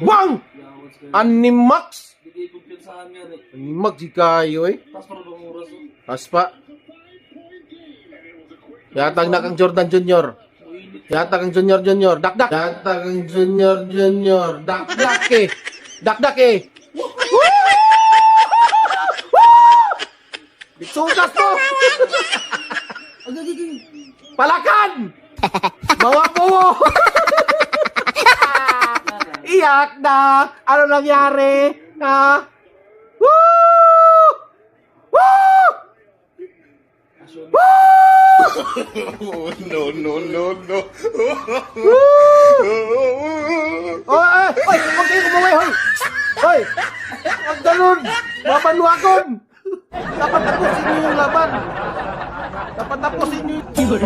Wang! Animax! Bigay kumpiyansahan yan eh. Animax di kayo eh. Tapos para bang oras oh. Aspa. Yatag na kang Jordan Junior. Yatag kang Junior Junior. Dakdak. Yatag kang Junior Junior. Dakdak eh. Dakdak eh. Bitsugas mo! Palakan! Mga buwo! Iyak na! Ano nangyari? Ha? Woo! Woo! No, no, no, no. Oy! Huwag kayo kumaway! Hoy! Hoy! Huwag ganun! Mapanwakon! Dapat tapusin niyo yung laban! Dapat tapusin niyo yung...